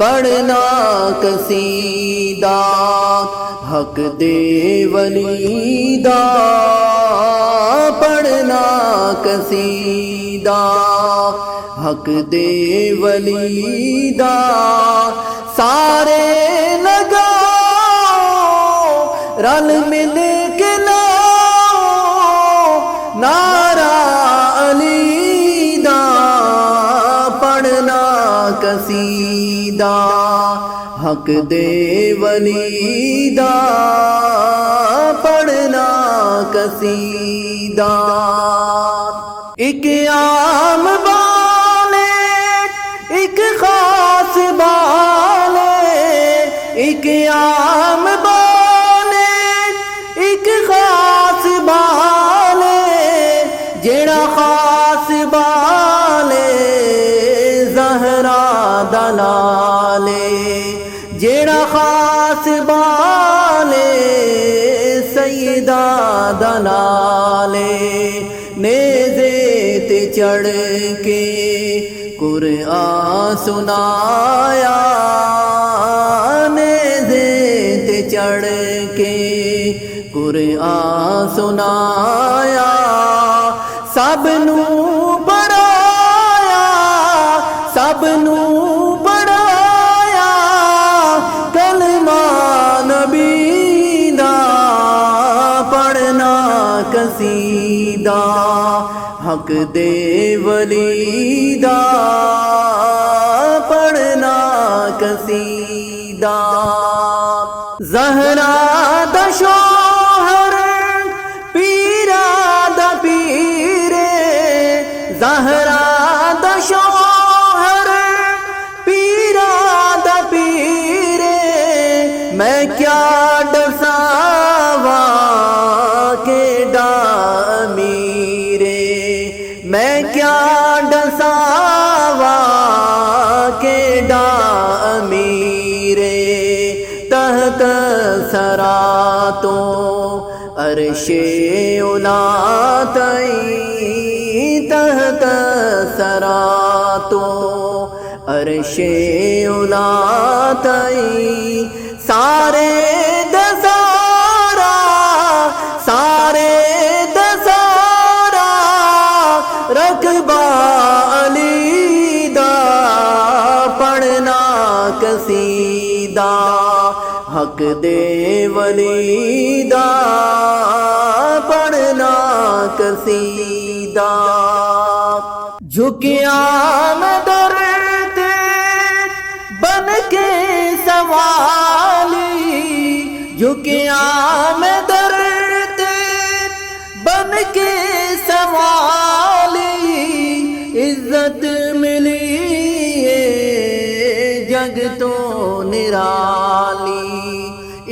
پڑھنا قصیدہ حق دے ولی دا، پڑھنا قصیدہ حق دے ولی دا، سارے لگاؤ رل مل کے لاؤ نعرہ علی دا، پڑھنا قصیدہ حق دے ولی دا، پڑھنا قصیدہ۔ ایک عام بالے ایک خاص بالے، ایک عام بالے ایک خاص بالے، جڑا خاص بالے زہرا دلالے، جڑا خاص بالے سیدہ دلالے، نیزے تے چڑھ کے قرآن سنایا، نیزے تے چڑھ کے قرآن سنایا، سب نو پڑھایا، سب نو پڑھایا کلمہ نبی دا، پڑھنا قصیدہ حق دے ولی دا، پڑھنا قصیدہ۔ زہرا دا شوہر پیرا دا پیرے، زہرا دا شوہر پیرا دا پیرے، میں کیا ڈساوا کے ڈامیرے، میں کیا ڈساوا کے ڈامیرے، تحت سرا تو عرش اولا تئی، تحت سرا تو عرش اولا تئی، سارے دسارا سارے دسارا رقبہ علی دا، پڑھنا قصیدہ حق دے ولی دا، پڑھنا قصیدہ۔ جھکیا میں در تے بن کے سوالی، جھکیا میں در تے بن کے سوالی، عزت ملی جگ تو نرالی،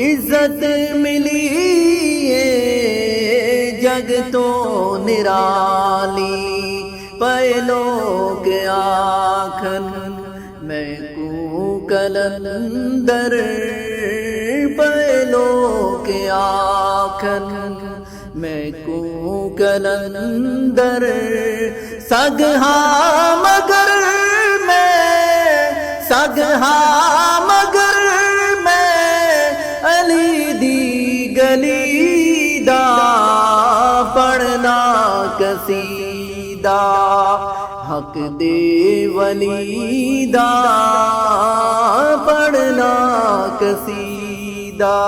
عزت ملی جگ تو نرالی، پہلو کے آکھن میں کو کلندر، پہلو کے آکھن میں کو کلندر، سگہا مگر میں، سگہا مگر میں علی دی گلی دا، پڑھنا قصیدہ حق دے ولی دا، پڑھنا قصیدہ۔